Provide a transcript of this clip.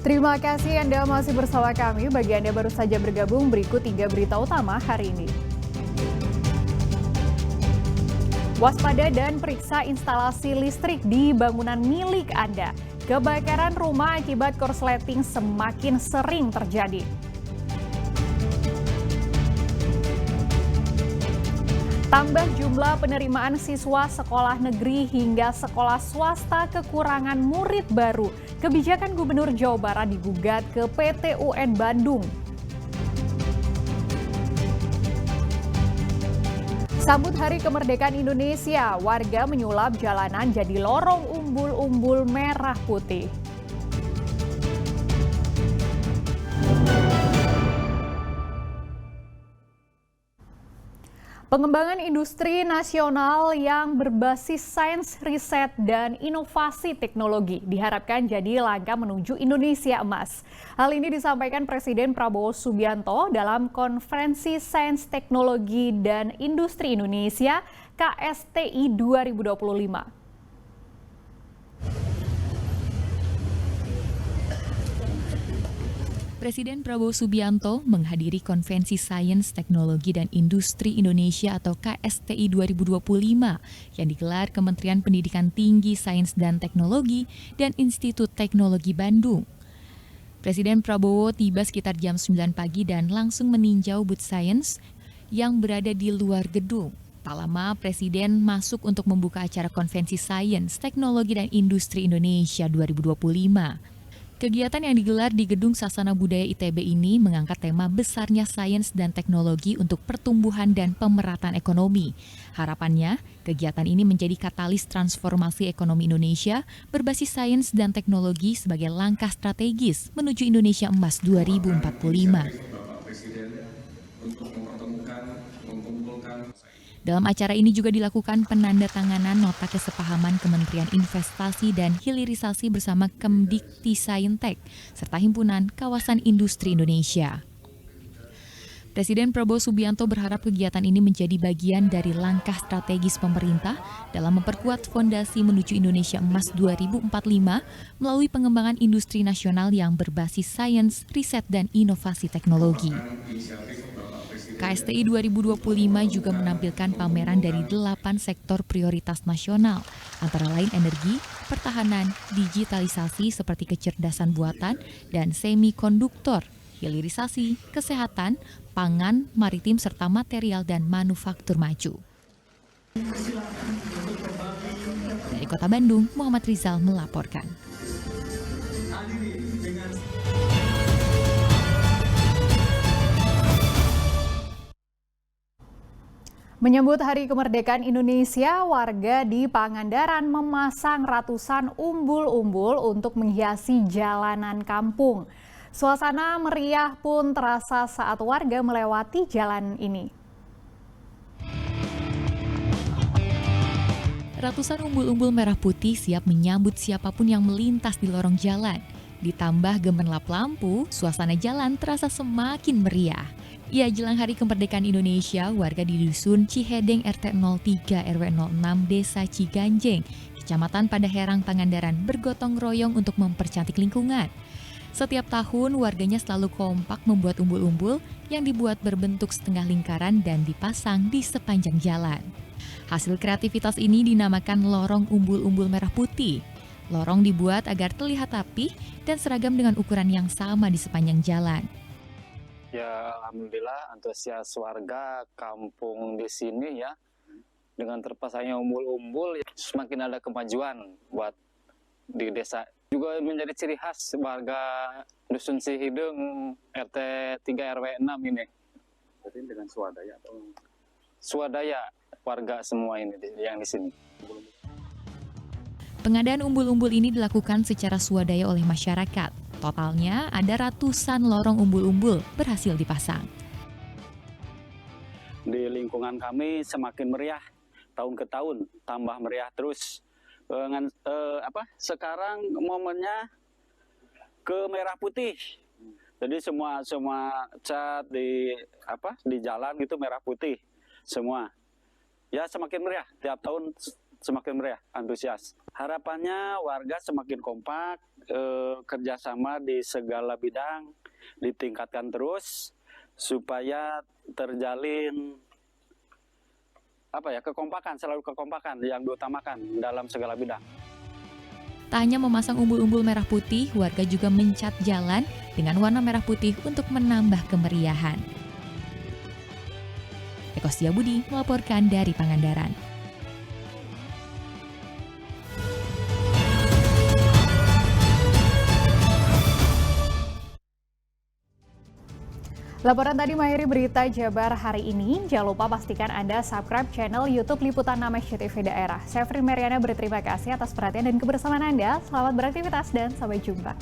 Terima kasih Anda masih bersama kami. Bagi Anda baru saja bergabung, berikut 3 berita utama hari ini. Waspada dan periksa instalasi listrik di bangunan milik Anda. Kebakaran rumah akibat korsleting semakin sering terjadi. Tambah jumlah penerimaan siswa sekolah negeri hingga sekolah swasta kekurangan murid baru. Kebijakan Gubernur Jawa Barat digugat ke PT UN Bandung. Sambut Hari Kemerdekaan Indonesia, warga menyulap jalanan jadi lorong umbul-umbul merah putih. Pengembangan industri nasional yang berbasis sains, riset, dan inovasi teknologi diharapkan jadi langkah menuju Indonesia Emas. Hal ini disampaikan Presiden Prabowo Subianto dalam Konferensi Sains, Teknologi, dan Industri Indonesia KSTI 2025. Presiden Prabowo Subianto menghadiri Konvensi Sains, Teknologi, dan Industri Indonesia atau KSTI 2025 yang digelar Kementerian Pendidikan Tinggi, Sains dan Teknologi dan Institut Teknologi Bandung. Presiden Prabowo tiba sekitar jam 9 pagi dan langsung meninjau booth sains yang berada di luar gedung. Tak lama, Presiden masuk untuk membuka acara Konvensi Sains, Teknologi, dan Industri Indonesia 2025. Kegiatan yang digelar di Gedung Sasana Budaya ITB ini mengangkat tema besarnya sains dan teknologi untuk pertumbuhan dan pemerataan ekonomi. Harapannya, kegiatan ini menjadi katalis transformasi ekonomi Indonesia berbasis sains dan teknologi sebagai langkah strategis menuju Indonesia Emas 2045. Dalam acara ini juga dilakukan penandatanganan nota kesepahaman Kementerian Investasi dan Hilirisasi bersama Kemdikti-Saintek serta Himpunan Kawasan Industri Indonesia. Presiden Prabowo Subianto berharap kegiatan ini menjadi bagian dari langkah strategis pemerintah dalam memperkuat fondasi menuju Indonesia Emas 2045 melalui pengembangan industri nasional yang berbasis sains, riset, dan inovasi teknologi. KSTI 2025 juga menampilkan pameran dari 8 sektor prioritas nasional, antara lain energi, pertahanan, digitalisasi seperti kecerdasan buatan, dan semikonduktor, hilirisasi, kesehatan, pangan, maritim, serta material dan manufaktur maju. Dari Kota Bandung, Muhammad Rizal melaporkan. Menyambut Hari Kemerdekaan Indonesia, warga di Pangandaran memasang ratusan umbul-umbul untuk menghiasi jalanan kampung. Suasana meriah pun terasa saat warga melewati jalan ini. Ratusan umbul-umbul merah putih siap menyambut siapapun yang melintas di lorong jalan. Ditambah gemerlap lampu, suasana jalan terasa semakin meriah. Ya, jelang Hari Kemerdekaan Indonesia, warga di Dusun Cihedeng RT 03 RW 06 Desa Ciganjeng, Kecamatan Padaherang, Pangandaran bergotong royong untuk mempercantik lingkungan. Setiap tahun, warganya selalu kompak membuat umbul-umbul yang dibuat berbentuk setengah lingkaran dan dipasang di sepanjang jalan. Hasil kreativitas ini dinamakan lorong umbul-umbul merah putih. Lorong dibuat agar terlihat rapih dan seragam dengan ukuran yang sama di sepanjang jalan. Ya, alhamdulillah antusias warga kampung di sini ya, dengan terpasangnya umbul-umbul semakin ada kemajuan buat di desa. Juga menjadi ciri khas warga Dusun Cihideng RT 3 RW 6 ini. Berarti dengan swadaya atau? Swadaya warga semua ini yang di sini. Pengadaan umbul-umbul ini dilakukan secara swadaya oleh masyarakat. Totalnya ada ratusan lorong umbul-umbul berhasil dipasang. Di lingkungan kami semakin meriah, tahun ke tahun tambah meriah terus. Sekarang momennya ke merah putih. Jadi semua cat di jalan gitu merah putih semua. Ya semakin meriah, tiap tahun semakin meriah, antusias. Harapannya warga semakin kompak, kerjasama di segala bidang ditingkatkan terus supaya terjalin kekompakan, selalu kekompakan yang diutamakan dalam segala bidang. Tak hanya memasang umbul-umbul merah putih, warga juga mencat jalan dengan warna merah putih untuk menambah kemeriahan. Eko Setiabudi melaporkan dari Pangandaran. Laporan tadi mengakhiri berita Jabar hari ini. Jangan lupa pastikan Anda subscribe channel YouTube Liputan Namesya TV Daerah. Saya Fri Mariana berterima kasih atas perhatian dan kebersamaan Anda. Selamat beraktivitas dan sampai jumpa.